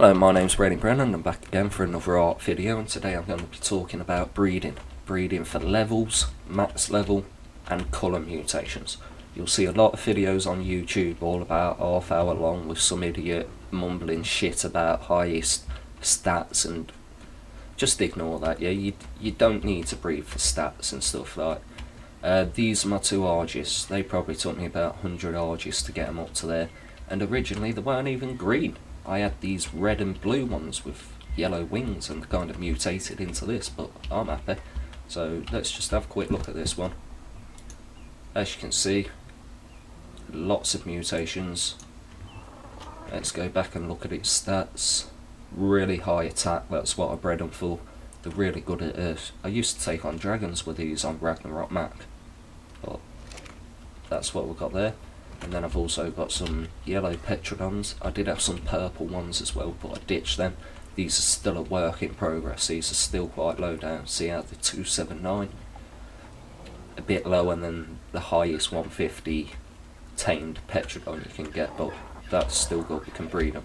Hello, my name's Brainybren and I'm back again for another art video, and today I'm going to be talking about breeding. Breeding for levels, max level and colour mutations. You'll see a lot of videos on YouTube all about half hour long with some idiot mumbling shit about highest stats, and just ignore that. Yeah, you don't need to breed for stats and stuff like these are my two Argis. They probably took me about 100 Argis to get them up to there, and originally they weren't even green. I had these red and blue ones with yellow wings and kind of mutated into this, but I'm happy. So let's just have a quick look at this one. As you can see, lots of mutations. Let's go back and look at its stats. Really high attack, that's what I bred them for. They're really good at it. I used to take on dragons with these on Ragnarok Mac, but that's what we've got there. And then I've also got some yellow Petrodons. I did have some purple ones as well, but I ditched them. These are still a work in progress. These are still quite low down. See how the 279, a bit lower than the highest 150 tamed Petrodon you can get, but that's still good. We can breed them.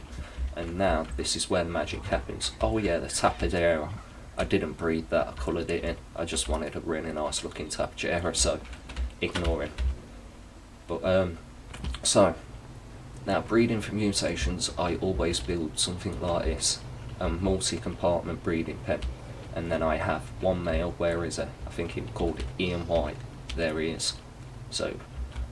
And now this is where the magic happens. Oh yeah, the Tapejara. I didn't breed that. I coloured it in. I just wanted a really nice looking Tapejara, so ignore it. But so, now breeding for mutations, I always build something like this, a multi-compartment breeding pen, and then I have one male. Where is it? I think he called it Ian White. There he is. So,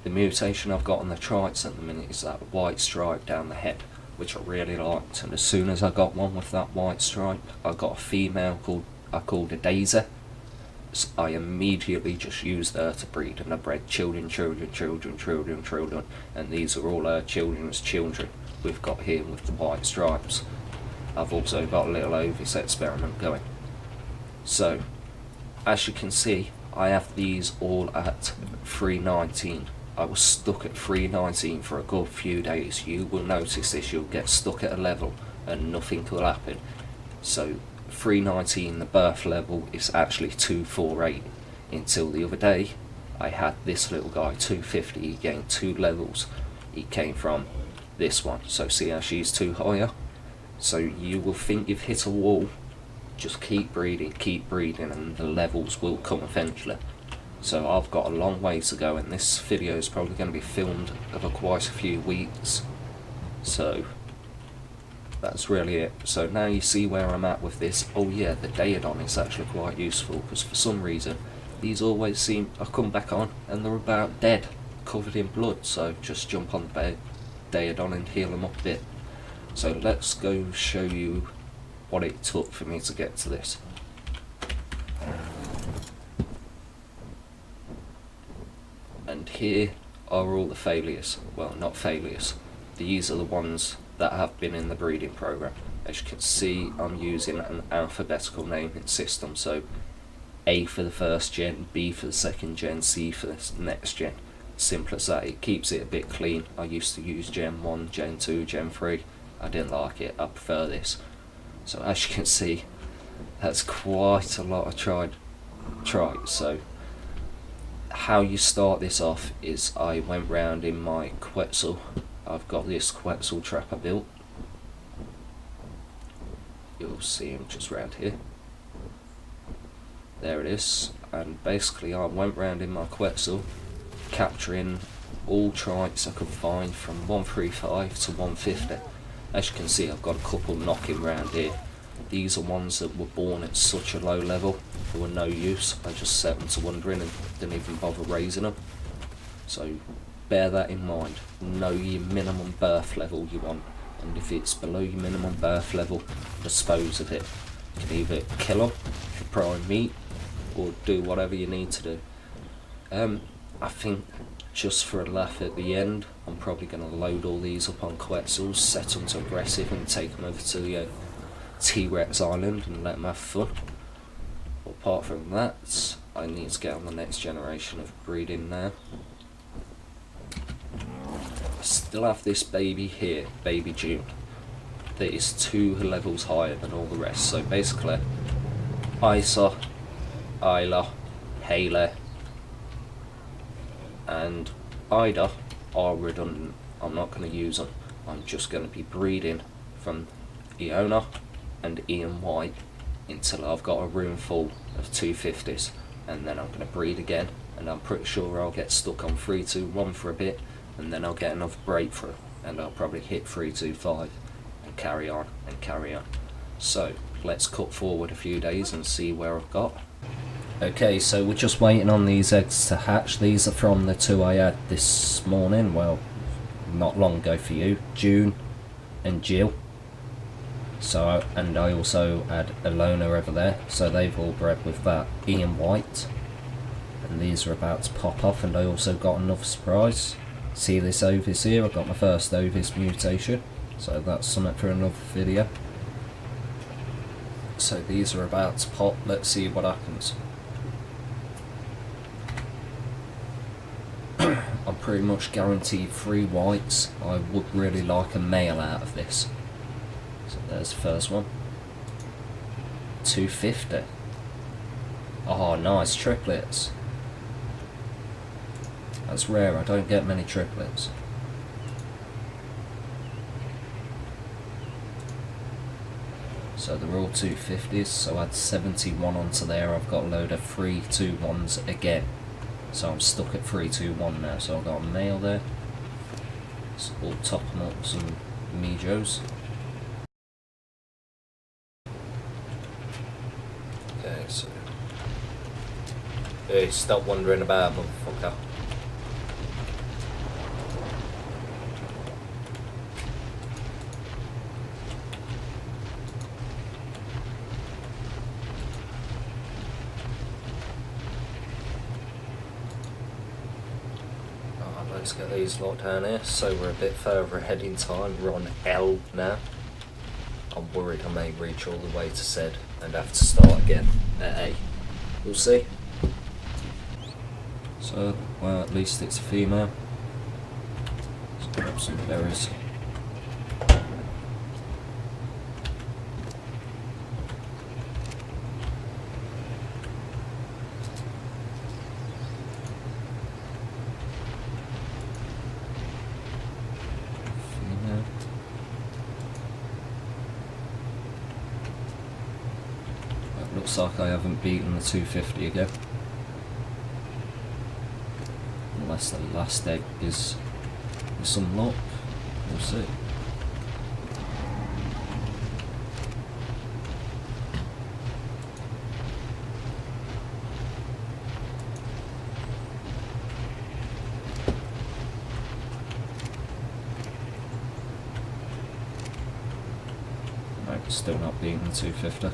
the mutation I've got on the Trikes at the minute is that white stripe down the head, which I really liked, and as soon as I got one with that white stripe, I got a female I called a Daisy. I immediately just used her to breed, and I bred children, and these are all her children's children we've got here with the white stripes. I've also got a little Ovis experiment going. So, as you can see, I have these all at 319. I was stuck at 319 for a good few days. You will notice this, you'll get stuck at a level and nothing will happen. So 319, the birth level, is actually 248 until the other day I had this little guy 250. He gained 2 levels. He came from this one. So see how she's 2 higher? So you will think you've hit a wall. Just keep breeding, and the levels will come eventually. So I've got a long way to go, and this video is probably going to be filmed over quite a few weeks. So that's really it. So now you see where I'm at with this. Oh yeah, the Daedon is actually quite useful, because for some reason these always seem, I come back on and they're about dead, covered in blood. So just jump on the Daedon and heal them up a bit. So let's go show you what it took for me to get to this. And here are all the failures. Well, not failures. These are the ones that have been in the breeding program. As you can see, I'm using an alphabetical naming system. So A for the first gen, B for the second gen, C for the next gen. Simple as that. It keeps it a bit clean. I used to use Gen 1, Gen 2, Gen 3. I didn't like it. I prefer this. So as you can see, that's quite a lot of Trike. So how you start this off is I went round in my Quetzal. I've got this Quetzal trap I built. You'll see him just round here. There it is. And basically I went round in my Quetzal, capturing all Trikes I could find from 135 to 150. As you can see, I've got a couple knocking round here. These are ones that were born at such a low level, they were no use. I just set them to wondering and didn't even bother raising them. So bear that in mind. Know your minimum birth level you want, and if it's below your minimum birth level, dispose of it. You can either kill them for prime meat or do whatever you need to do. I think just for a laugh at the end, I'm probably going to load all these up on Quetzals, set them to aggressive and take them over to the T-Rex Island and let them have fun. But apart from that, I need to get on the next generation of breeding now. I still have this baby here, Baby June, that is 2 levels higher than all the rest. So basically, Isa, Isla, Haley and Ida are redundant. I'm not going to use them. I'm just going to be breeding from Iona and Ian White until I've got a room full of 250s, and then I'm going to breed again, and I'm pretty sure I'll get stuck on 321 for a bit, and then I'll get another breakthrough and I'll probably hit 325 and carry on and carry on. So let's cut forward a few days and see where I've got. Okay, so we're just waiting on these eggs to hatch. These are from the two I had this morning, well, not long ago for you, June and Jill. So, and I also had Alona over there, so they've all bred with that Ian White, and these are about to pop off. And I also got another surprise. See this Ovis here? I got my first Ovis mutation, so that's something for another video. So these are about to pop. Let's see what happens. I'm pretty much guaranteed 3 whites. I would really like a male out of this. So there's the first one. 250. Oh, nice triplets. That's rare, I don't get many triplets. So they're all 250s, so add 71 onto there. I've got a load of 321s again. So I'm stuck at 321 now, so I've got a male there. So we'll top them up with some Mijos. Okay, so... Hey, stop wondering about motherfucker. Let's get these lot down here, so we're a bit further ahead in time. We're on L now. I'm worried I may reach all the way to Z and have to start again at A. We'll see. So, well, at least it's a female. Let's grab some berries. Looks like I haven't beaten the 250 again. Unless the last egg is with some luck. We'll see. No, still not beating the 250.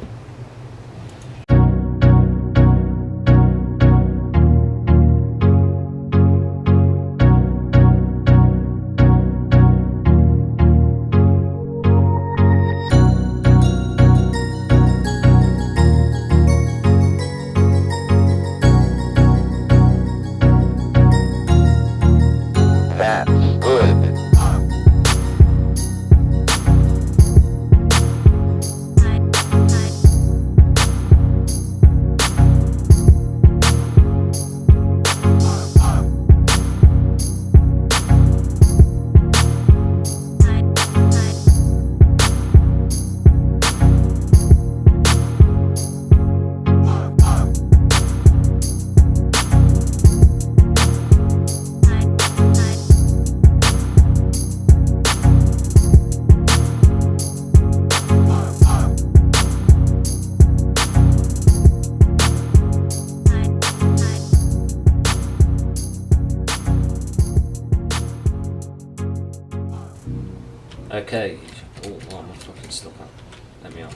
Okay, oh, what am I fucking stuck on? Let me off.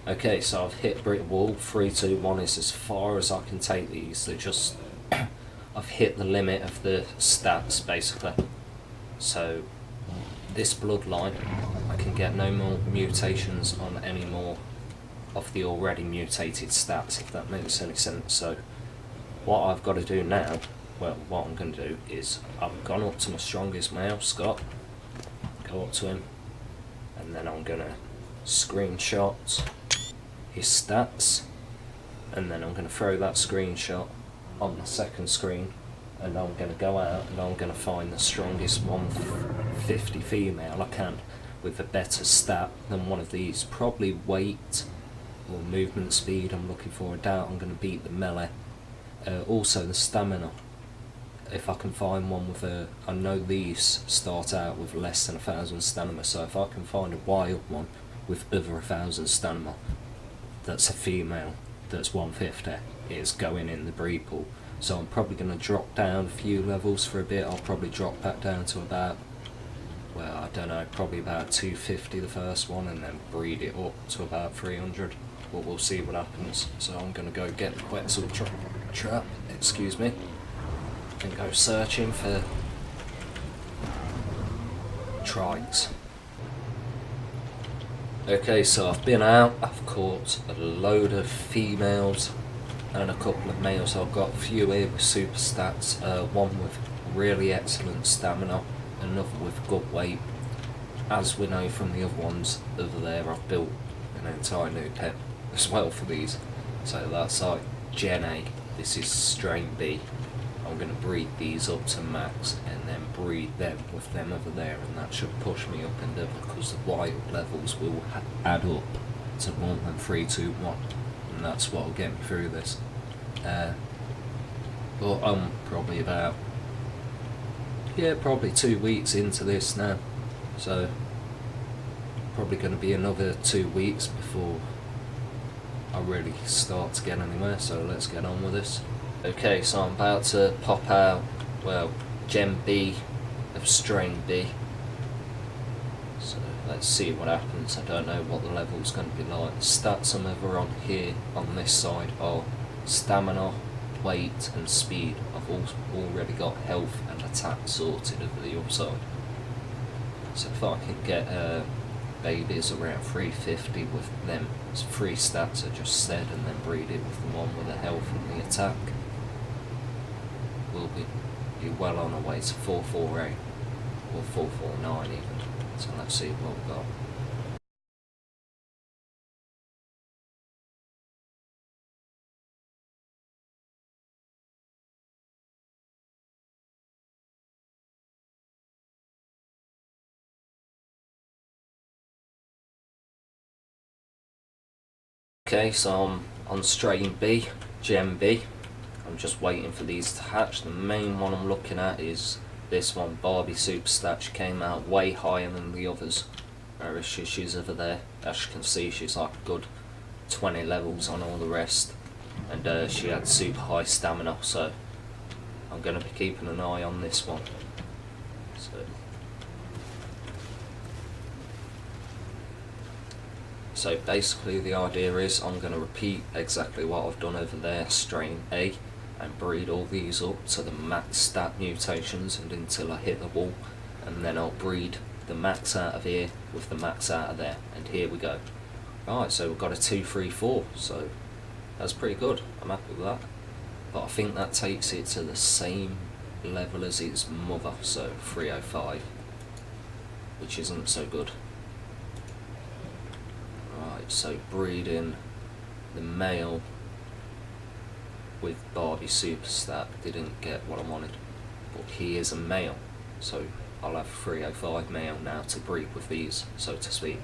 Okay, so I've hit brick wall. 3, 2, 1 is as far as I can take these. They're just, I've hit the limit of the stats basically. So this bloodline, I can get no more mutations on any more of the already mutated stats, if that makes any sense. So what I've got to do now, well, what I'm going to do is I've gone up to my strongest male, Scott. Go up to him, and then I'm gonna screenshot his stats, and then I'm gonna throw that screenshot on the second screen, and I'm gonna go out and I'm gonna find the strongest 150 female I can, with a better stat than one of these. Probably weight or movement speed I'm looking for. I doubt I'm going to beat the melee. Also the stamina. If I can find one with a... I know these start out with less than 1,000 stamina, so if I can find a wild one with over 1,000 stamina that's a female, that's 150, it's going in the breed pool. So I'm probably going to drop down a few levels for a bit. I'll probably drop back down to about, well, I don't know, probably about 250 the first one, and then breed it up to about 300. But we'll see what happens. So I'm going to go get the Quetzal trap, excuse me, and go searching for Trikes. Okay, so I've been out, I've caught a load of females and a couple of males. I've got a few here with super stats, one with really excellent stamina, another with good weight. As we know from the other ones over there, I've built an entire new pen as well for these. So that's like Gen A, this is strain B. I'm going to breed these up to max and then breed them with them over there, and that should push me up and up because the wild levels will add up to more than 3, 2, 1, and that's what will get me through this. But I'm probably about, yeah, probably 2 weeks into this now, so probably going to be another 2 weeks before I really start to get anywhere, so let's get on with this. Okay, so I'm about to pop out, well, Gen B of Strain B. So let's see what happens. I don't know what the level's going to be like. The stats I'm ever on here, on this side, are stamina, weight and speed. I've already got health and attack sorted over the other side. So if I can get babies around 350 with them, it's 3 stats I just said, and then breed it with the one with the health and the attack, we'll be well on our way to 448 or 449 even. So let's see what we've got. Okay, so I'm on Strain B, Gen B. I'm just waiting for these to hatch. The main one I'm looking at is this one, Barbie Super Stat. She came out way higher than the others. Where is she? She's over there. As you can see, she's like a good 20 levels on all the rest. And she had super high stamina, so I'm going to be keeping an eye on this one. So basically the idea is I'm going to repeat exactly what I've done over there, Strain A, and breed all these up to the max stat mutations and until I hit the wall, and then I'll breed the max out of here with the max out of there, and here we go. Right, so we've got a 2, 3, 4, so that's pretty good. I'm happy with that. But I think that takes it to the same level as its mother, so 305, which isn't so good. Right, so breeding the male with Barbie Superstat didn't get what I wanted, but he is a male, so I'll have 305 male now to breed with these, so to speak,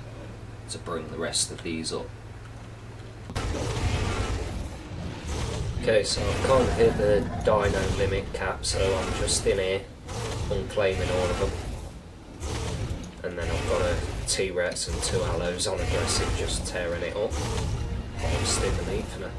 to bring the rest of these up. Okay, so I've kind of hit the dino limit cap, so I'm just in here unclaiming all of them, and then I've got a T-Rex and 2 Allos on aggressive, just tearing it up. Just in the meat for now.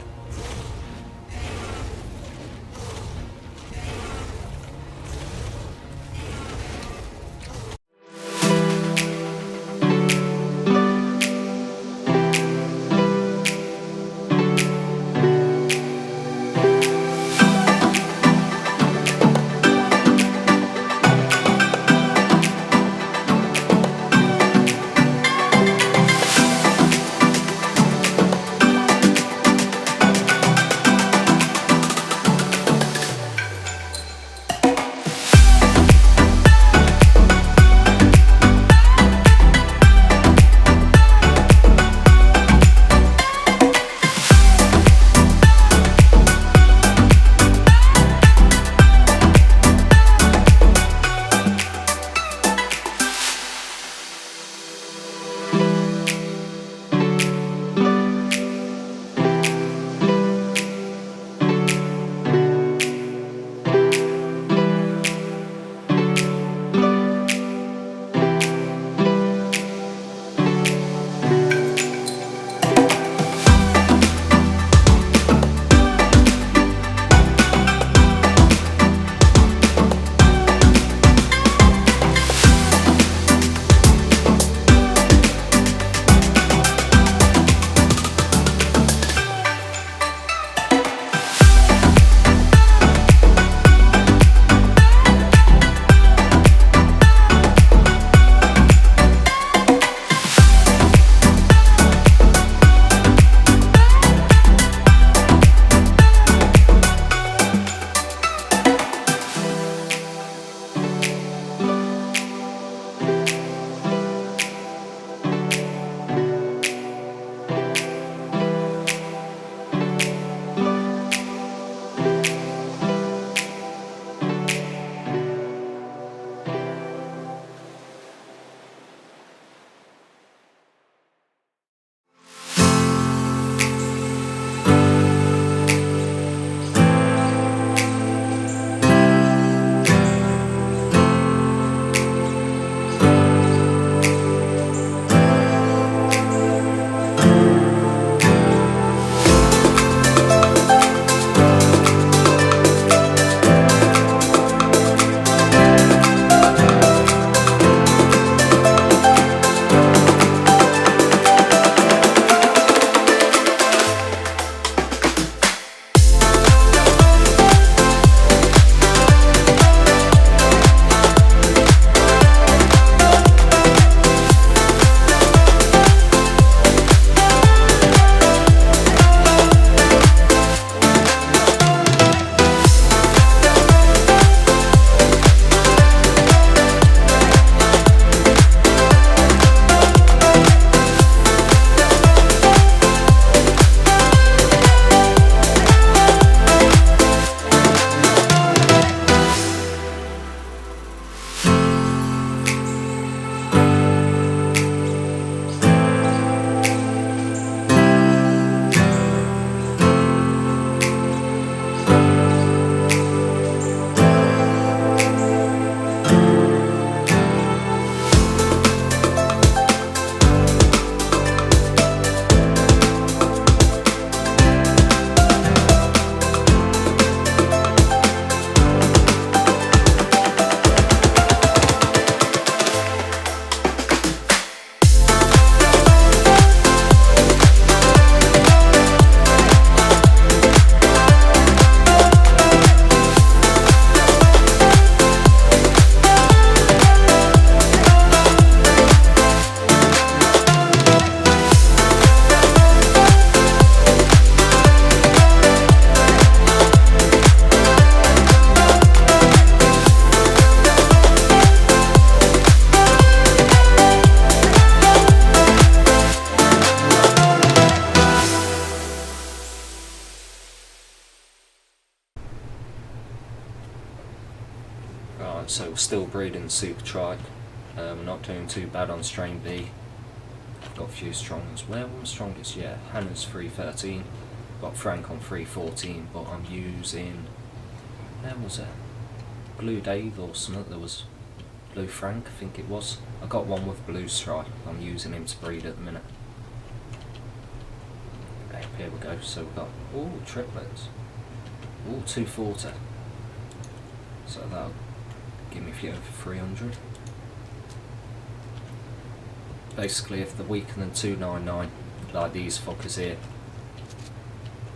Right, so still breeding Super Trike. Not doing too bad on strain B. I've got a few strongs. Where was strongest? Yeah, Hannah's 313. Got Frank on 314, but I'm using. There was a Blue Dave or something. There was Blue Frank, I think it was. I got one with Blue Stripe. I'm using him to breed at the minute. Okay, here we go. So we've got triplets. 240. So that'll give me a few over 300. Basically, if they're weaker than 299, like these fuckers here,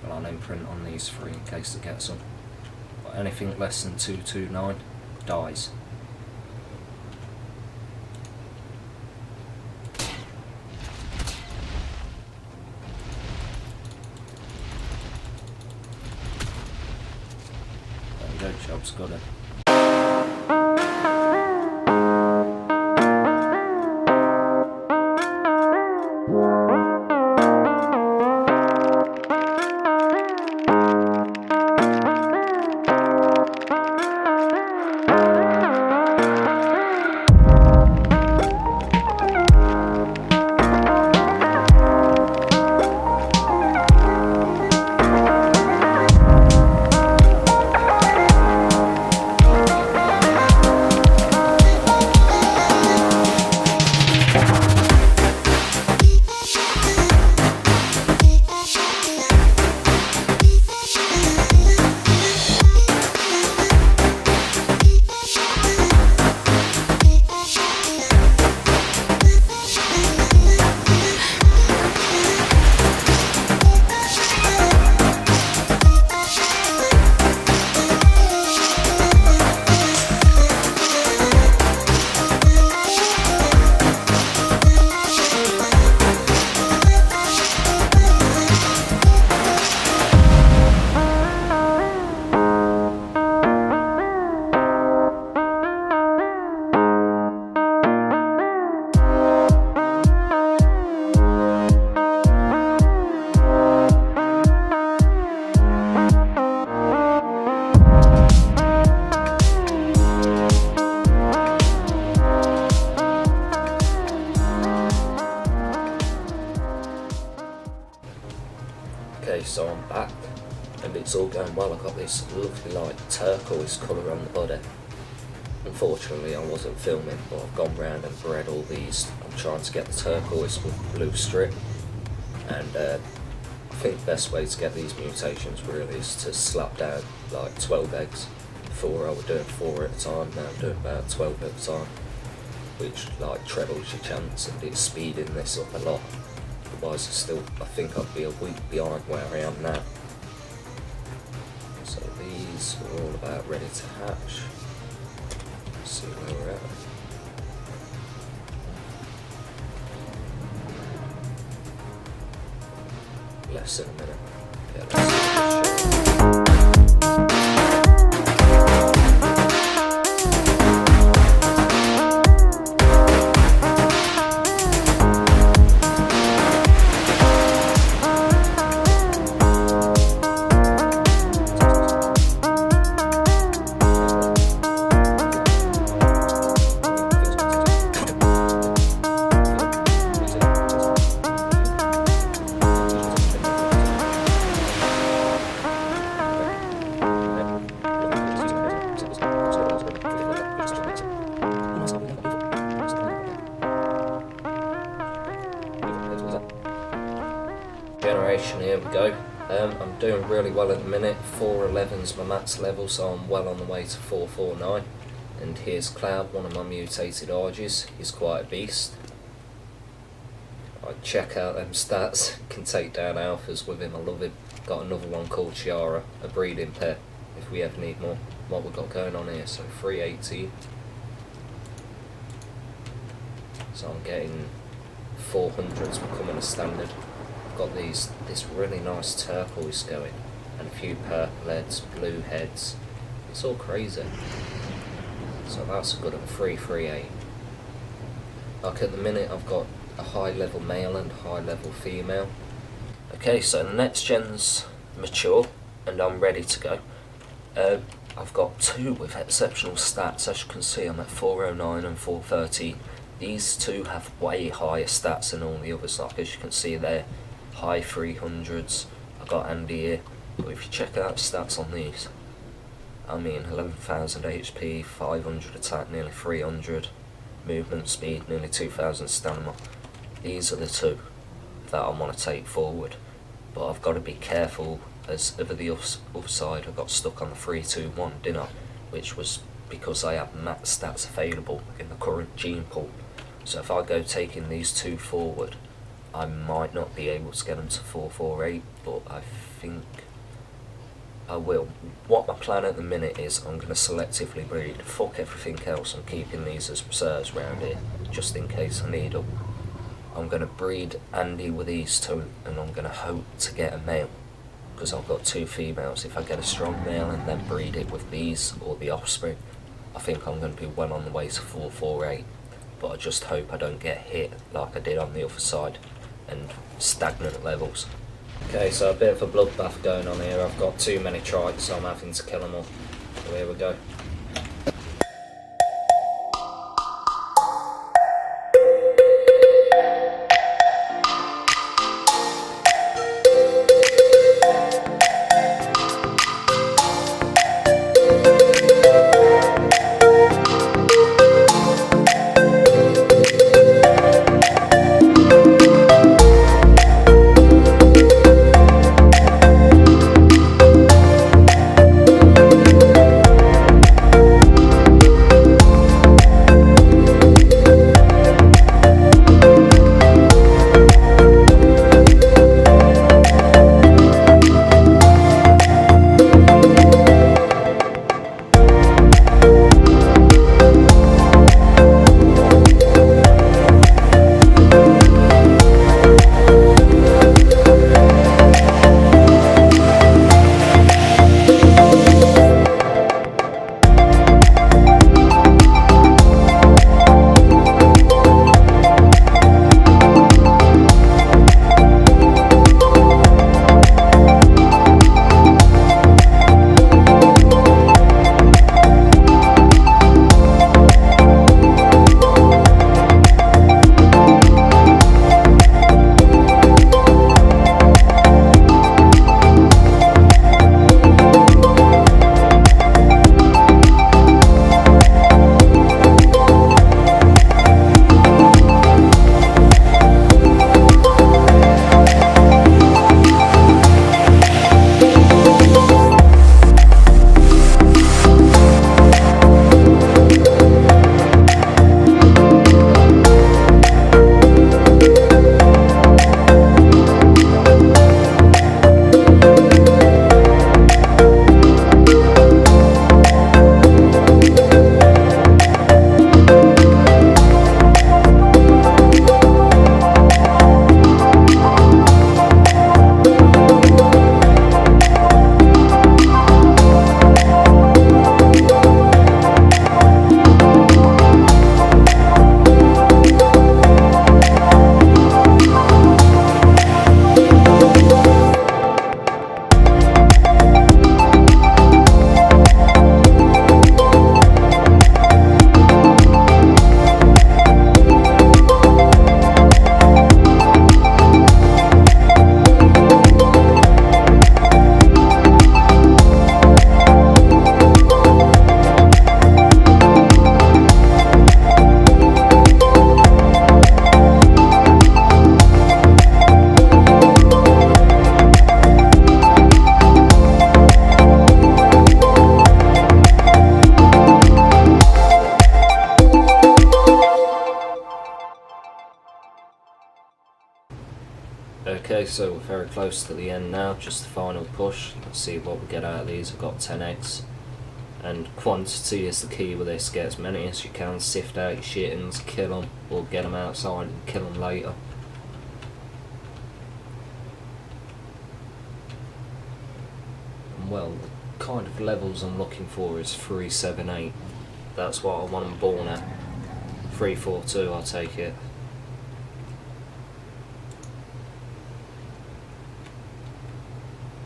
well, I'll imprint on these three in case they get some. But anything less than 229 dies. There we go, job's got it. Okay, so I'm back and it's all going well. I've got this lovely like turquoise colour on the body. Unfortunately I wasn't filming, but I've gone round and bred all these. I'm trying to get the turquoise with blue strip, and I think the best way to get these mutations really is to slap down like 12 eggs. Before I was doing 4 at a time, now I'm doing about 12 at a time, which like trebles your chance and it's speeding this up a lot. Otherwise I think I'd be a week behind where I am now. So these are all about ready to hatch. Let's see where we're at. Less than a minute. Yeah, let's see. Generation, here we go. I'm doing really well at the minute. 411's my max level, so I'm well on the way to 449. And here's Cloud, one of my mutated Arges. He's quite a beast. I check out them stats, can take down alphas with him, I love him. Got another one called Chiara, a breeding pair, if we ever need more. What we've got going on here, so 318. So I'm getting 400s becoming a standard. Got this really nice turquoise going, and a few purple heads, blue heads. It's all crazy. So that's a good one, 338. Like at the minute I've got a high level male and a high level female. Okay, so the next gen's mature and I'm ready to go. I've got two with exceptional stats. As you can see, I'm at 409 and 413. These two have way higher stats than all the others. Like as you can see, they're high 300s. I got Andy here, but if you check out stats on these, I mean 11,000 HP, 500 attack, nearly 300 movement speed, nearly 2,000 stamina. These are the two that I want to take forward, but I've got to be careful, as over the other side I got stuck on the 3-2-1, didn't I? Which was because I have max stats available in the current gene pool. So if I go taking these two forward, I might not be able to get them to 4-4-8, but I think I will. What my plan at the minute is, I'm going to selectively breed. Fuck everything else. I'm keeping these as reserves around here, just in case I need them. I'm going to breed Andy with these two, and I'm going to hope to get a male, because I've got two females. If I get a strong male and then breed it with these or the offspring, I think I'm going to be well on the way to 4-4-8. But I just hope I don't get hit like I did on the other side and stagnant levels. Okay, so a bit of a bloodbath going on here. I've got too many trikes, so I'm having to kill them all. So here we go. Okay, so we're very close to the end now, just the final push. Let's see what we get out of these. I've got 10 eggs, and quantity is the key with this. Get as many as you can, sift out your shittings, kill them, or get them outside and kill them later. And well, the kind of levels I'm looking for is 3, 7, 8. That's what I want them born at. 3, 4, 2, I'll take it.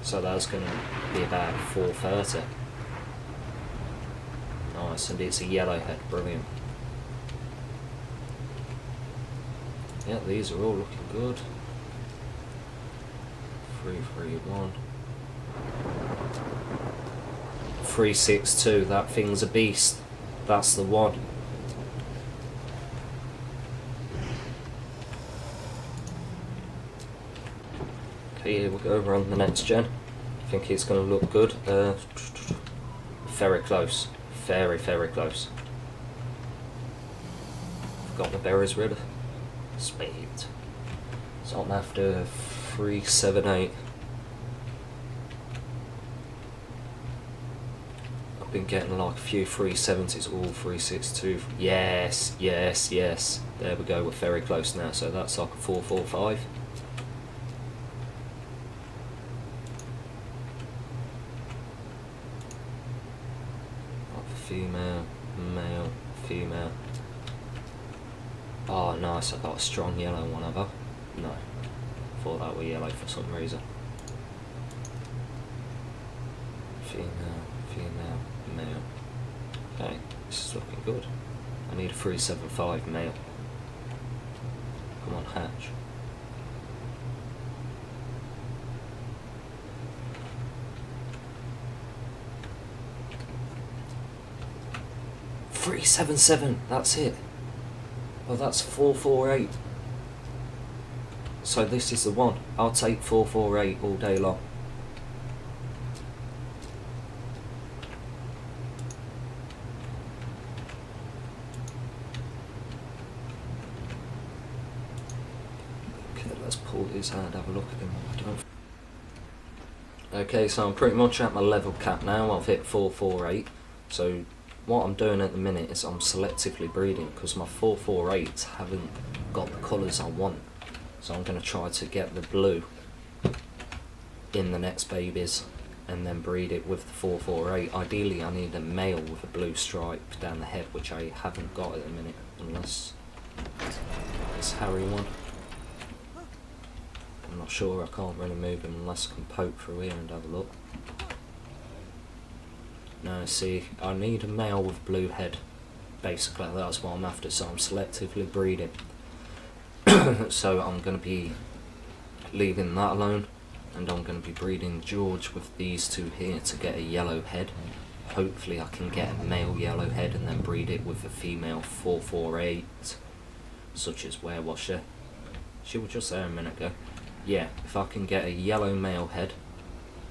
So that's going to be about 430. nice, and it's a yellow head, brilliant. Yeah, these are all looking good. 331. 362, that thing's a beast. That's the one. Okay, here we go, we're on the next gen. I think it's going to look good. Very close. Very, very close. Got the berries ready. Sweet. So I'm after 378. I've been getting like a few 370s, all 362. Yes, yes, yes. There we go, we're very close now, so that's like a 445. Female, male, female. Oh nice, I got a strong yellow one, have I? No. Thought that were yellow for some reason. Female, female, male. Okay, this is looking good. I need a 375 male. Come on, hatch. $377, that's it. Well, that's 448. So this is the one. I'll take 448 all day long. Okay, let's pull his hand, have a look at him. Okay, so I'm pretty much at my level cap now. I've hit 448. So what I'm doing at the minute is I'm selectively breeding because my 448s haven't got the colours I want. So I'm going to try to get the blue in the next babies and then breed it with the 448. Ideally I need a male with a blue stripe down the head, which I haven't got at the minute, unless this Harry one. I'm not sure, I can't really move him unless I can poke through here and have a look. No, see, I need a male with blue head. Basically, that's what I'm after, so I'm selectively breeding. So I'm going to be leaving that alone, and I'm going to be breeding George with these two here to get a yellow head. Hopefully I can get a male yellow head and then breed it with a female 448, such as Werewasher. She was just there a minute ago. Yeah, if I can get a yellow male head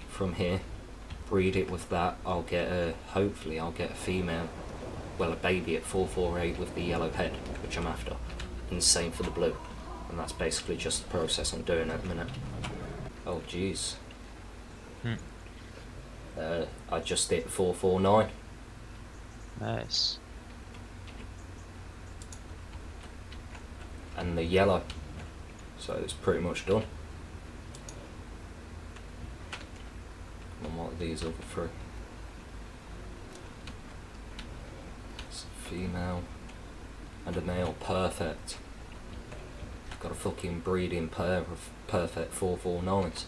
from here, breed it with that, I'll get a, hopefully I'll get a female, well, a baby at 448 with the yellow head, which I'm after, and the same for the blue. And that's basically just the process I'm doing at the minute. Oh jeez. I just hit 449. Nice. And the yellow, so it's pretty much done. And what are these other three? It's a female and a male, perfect. Got a fucking breeding pair of perfect 449s.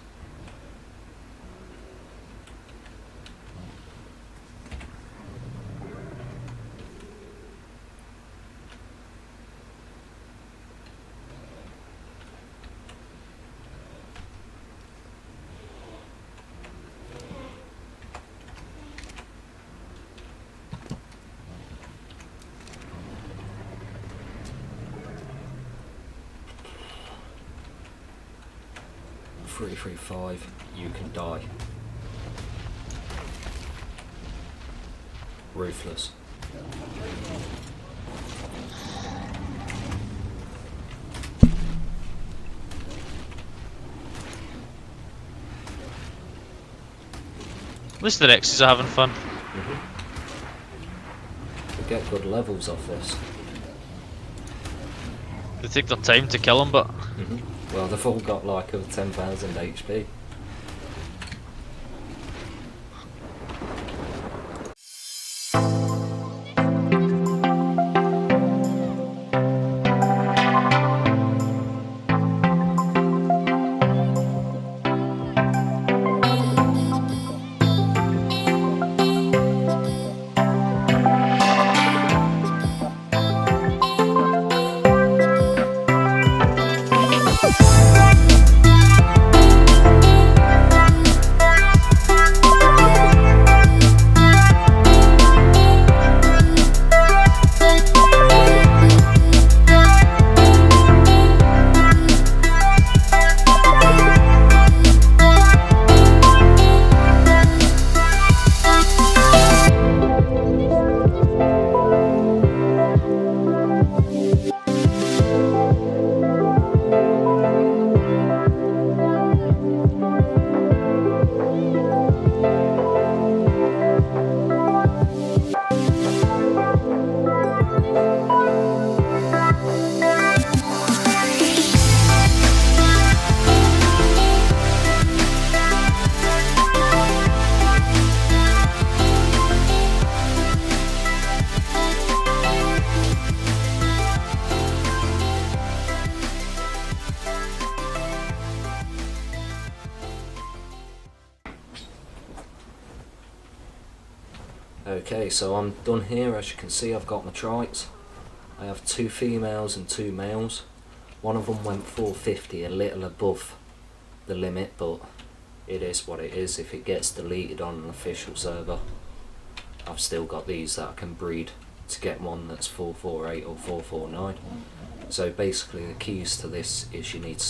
.335, you can die. Ruthless. At least the Rexes are having fun. We get good levels off this. They take their time to kill them, but Well, they've all got like over 10,000 HP. Okay, so I'm done here. As you can see, I've got my trikes. I have 2 females and 2 males. One of them went 450, a little above the limit, but it is what it is. If it gets deleted on an official server, I've still got these that I can breed to get one that's 448 or 449. So basically the keys to this is you need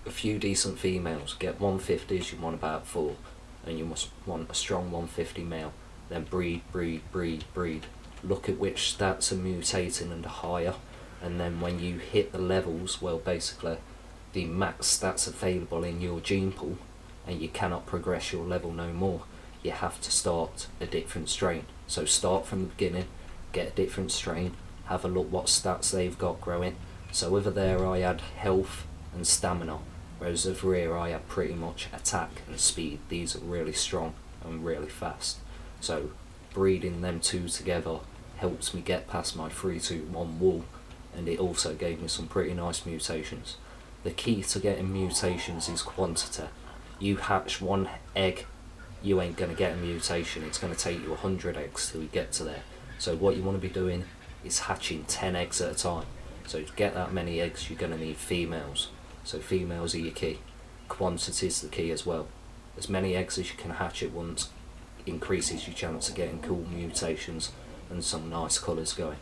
a few decent females. Get 150s, you want about 4, and you must want a strong 150 male. Then breed. Look at which stats are mutating and higher, and then when you hit the levels, well, basically the max stats available in your gene pool, and you cannot progress your level no more, you have to start a different strain. So start from the beginning, get a different strain, have a look what stats they've got growing. So over there I had health and stamina, whereas over here I had pretty much attack and speed. These are really strong and really fast. So breeding them 2 together helps me get past my 3-2-1 wall, and it also gave me some pretty nice mutations. The key to getting mutations is quantity. You hatch 1 egg, you ain't going to get a mutation. It's going to take you 100 eggs till you get to there. So what you want to be doing is hatching 10 eggs at a time. So to get that many eggs, you're going to need females. So females are your key. Quantity is the key as well. As many eggs as you can hatch at once increases your chance of getting cool mutations and some nice colours going.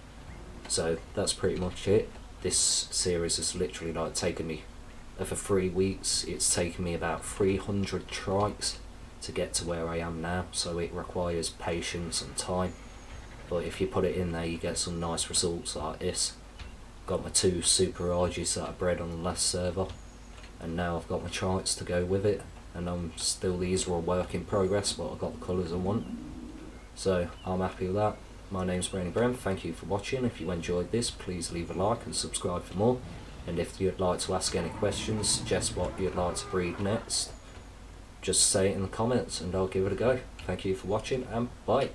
So that's pretty much it. This series has literally like taken me, over 3 weeks, it's taken me about 300 trikes to get to where I am now, so it requires patience and time. But if you put it in there, you get some nice results like this. Got my 2 super Argies that I bred on the last server, and now I've got my trikes to go with it, and these are a work in progress, but I've got the colours I want. So I'm happy with that. My name's Brainybren, thank you for watching. If you enjoyed this, please leave a like and subscribe for more. And if you'd like to ask any questions, suggest what you'd like to breed next, just say it in the comments and I'll give it a go. Thank you for watching, and bye.